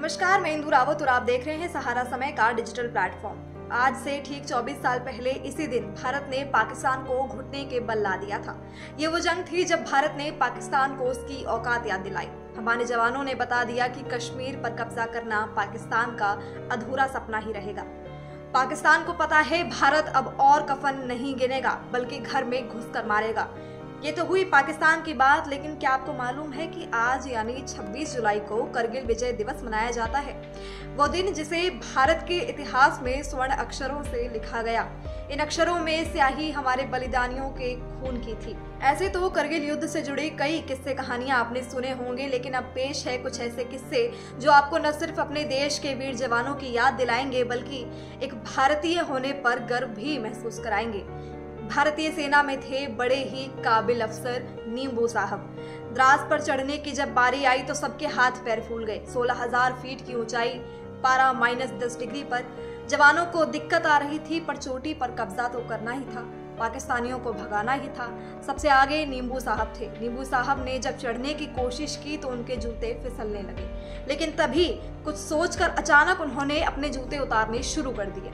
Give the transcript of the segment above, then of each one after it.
नमस्कार, मैं इंदु रावत और आप देख रहे हैं सहारा समय का डिजिटल प्लेटफॉर्म। आज से ठीक 24 साल पहले इसी दिन भारत ने पाकिस्तान को घुटने के बल ला दिया था। ये वो जंग थी जब भारत ने पाकिस्तान को उसकी औकात याद दिलाई। हमारे जवानों ने बता दिया कि कश्मीर पर कब्जा करना पाकिस्तान का अधूरा सपना ही रहेगा। पाकिस्तान को पता है भारत अब और कफन नहीं गिनेगा बल्कि घर में घुसकर मारेगा। ये तो हुई पाकिस्तान की बात, लेकिन क्या आपको मालूम है कि आज यानी 26 जुलाई को करगिल विजय दिवस मनाया जाता है। वो दिन जिसे भारत के इतिहास में स्वर्ण अक्षरों से लिखा गया। इन अक्षरों में स्याही हमारे बलिदानियों के खून की थी। ऐसे तो करगिल युद्ध से जुड़े कई किस्से कहानियां आपने सुने होंगे, लेकिन अब पेश है कुछ ऐसे किस्से जो आपको न सिर्फ अपने देश के वीर जवानों की याद दिलाएंगे बल्कि एक भारतीय होने पर गर्व भी महसूस कराएंगे। भारतीय सेना में थे बड़े ही काबिल अफसर नींबू साहब। द्रास पर चढ़ने की जब बारी आई तो सबके हाथ पैर फूल गए। 16,000 फीट की ऊंचाई, पारा -10 डिग्री पर जवानों को दिक्कत आ रही थी, पर चोटी पर कब्जा तो करना ही था, पाकिस्तानियों को भगाना ही था। सबसे आगे नींबू साहब थे। नींबू साहब ने जब चढ़ने की कोशिश की तो उनके जूते फिसलने लगे, लेकिन तभी कुछ सोचकर अचानक उन्होंने अपने जूते उतारने शुरू कर दिए।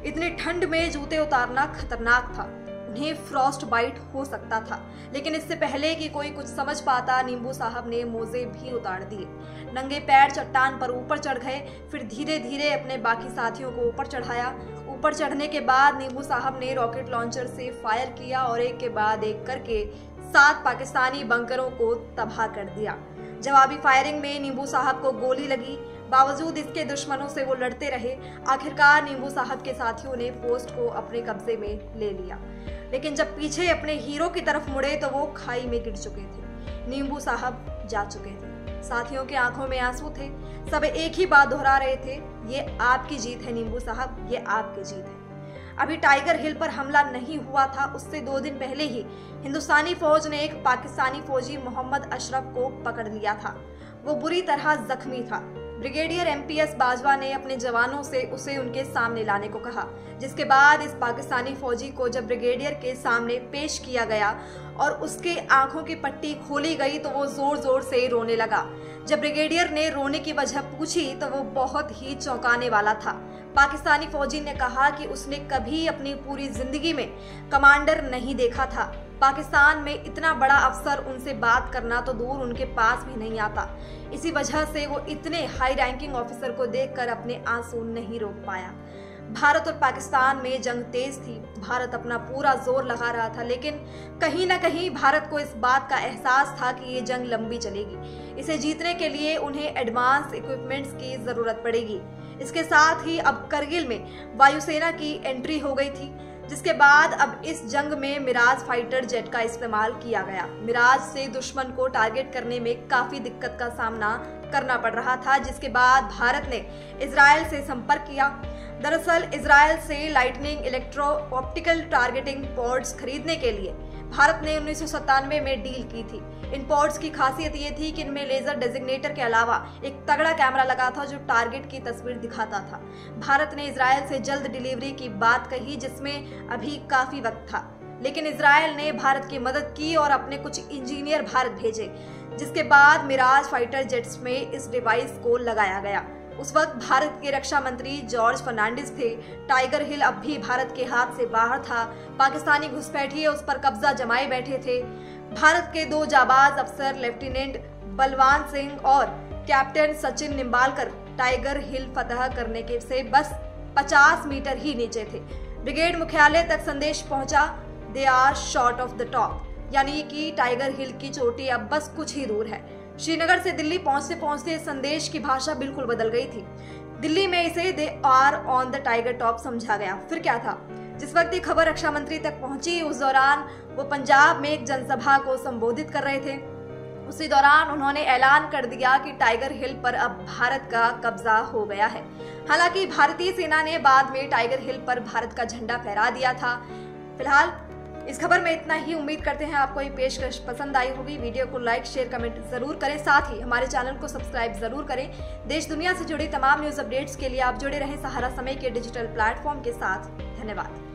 इतनी ठंड में जूते उतारना खतरनाक था, उन्हें फ्रॉस्ट बाइट हो सकता था। लेकिन इससे पहले कि कोई कुछ समझ पाता, नींबू साहब ने मोजे भी उतार दिए। नंगे पैर चट्टान पर ऊपर चढ़ गए, फिर धीरे धीरे अपने बाकी साथियों को ऊपर चढ़ाया। ऊपर चढ़ने के बाद नींबू साहब ने रॉकेट लॉन्चर से फायर किया और एक के बाद एक करके 7 पाकिस्तानी बंकरों को तबाह कर दिया। जवाबी फायरिंग में नींबू साहब को गोली लगी, बावजूद इसके दुश्मनों से वो लड़ते रहे। आखिरकार नींबू साहब के साथियों ने पोस्ट को अपने कब्जे में ले लिया, लेकिन जब पीछे अपने हीरो की तरफ मुड़े तो वो खाई में गिर चुके थे। नींबू साहब जा चुके थे। साथियों के आंखों में आंसू थे। सब एक ही बात दोहरा रहे थे, ये आपकी जीत है नींबू साहब, ये आपकी जीत है। अभी टाइगर हिल पर हमला नहीं हुआ था, उससे 2 दिन पहले ही हिंदुस्तानी फौज ने एक पाकिस्तानी फौजी मोहम्मद अशरफ को पकड़ लिया था। वो बुरी तरह जख्मी था। ब्रिगेडियर MPS बाजवा ने अपने जवानों से उसे उनके सामने लाने को कहा, जिसके बाद इस पाकिस्तानी फौजी को जब ब्रिगेडियर के सामने पेश किया गया और उसके आंखों की पट्टी खोली गई तो वो जोर जोर से रोने लगा। जब ब्रिगेडियर ने रोने की वजह पूछी तो वो बहुत ही चौंकाने वाला था। पाकिस्तानी फौजी ने कहा कि उसने कभी अपनी पूरी जिंदगी में कमांडर नहीं देखा था। पाकिस्तान में इतना बड़ा अफसर उनसे बात करना तो दूर, उनके पास भी नहीं आता। इसी वजह से वो इतने हाई रैंकिंग ऑफिसर को देखकर अपने आंसू नहीं रोक पाया। भारत और पाकिस्तान में जंग तेज थी। भारत अपना पूरा जोर लगा रहा था, लेकिन कहीं ना कहीं भारत को इस बात का एहसास था कि ये जंग लंबी चलेगी। इसे जीतने के लिए उन्हें एडवांस इक्विपमेंट्स की जरूरत पड़ेगी। इसके साथ ही अब करगिल में वायुसेना की एंट्री हो गई थी, जिसके बाद अब इस जंग में मिराज फाइटर जेट का इस्तेमाल किया गया। मिराज से दुश्मन को टारगेट करने में काफी दिक्कत का सामना करना पड़ रहा था, जिसके बाद भारत ने इजराइल से संपर्क किया। दरअसल इजराइल से lightning electro optical targeting pods खरीदने के लिए भारत ने 1997 में डील की थी। इन पॉड्स की खासियत ये थी कि इनमें लेजर डेजिग्नेटर के अलावा एक तगड़ा कैमरा लगा था जो टारगेट की तस्वीर दिखाता था। भारत ने इजराइल से जल्द डिलीवरी की बात कही, जिसमें अभी काफी वक्त था, लेकिन इजराइल ने भारत की मदद की और अपने कुछ इंजीनियर भारत भेजे, जिसके बाद मिराज फाइटर जेट्स में इस डिवाइस को लगाया गया। उस वक्त भारत के रक्षा मंत्री जॉर्ज फर्नांडिस थे। टाइगर हिल अब भी भारत के हाथ से बाहर था। पाकिस्तानी घुसपैठिए उस पर कब्जा जमाए बैठे थे। भारत के 2 जाबाज अफसर लेफ्टिनेंट बलवान सिंह और कैप्टन सचिन निम्बालकर टाइगर हिल फतह करने के से बस 50 मीटर ही नीचे थे। ब्रिगेड मुख्यालय तक संदेश पहुंचा, they are short of the top, यानी कि टाइगर हिल की चोटी अब बस कुछ ही दूर है। श्रीनगर से दिल्ली पहुंचते पहुंचते इस संदेश की भाषा बिल्कुल बदल गई थी। दिल्ली में इसे they are on the tiger top समझा गया। फिर क्या था, जिस वक्त ये खबर रक्षा मंत्री तक पहुंची उस दौरान वो पंजाब में एक जनसभा को संबोधित कर रहे थे। उसी दौरान उन्होंने ऐलान कर दिया कि टाइगर हिल पर अब भारत का कब्जा हो गया है। हालांकि भारतीय सेना ने बाद में टाइगर हिल पर भारत का झंडा फहरा दिया था। फिलहाल इस खबर में इतना ही। उम्मीद करते हैं आपको ये पेशकश पसंद आई होगी। वीडियो को लाइक शेयर कमेंट जरूर करें, साथ ही हमारे चैनल को सब्सक्राइब जरूर करें। देश दुनिया से जुड़ी तमाम न्यूज अपडेट्स के लिए आप जुड़े रहें सहारा समय के डिजिटल प्लेटफॉर्म के साथ। धन्यवाद।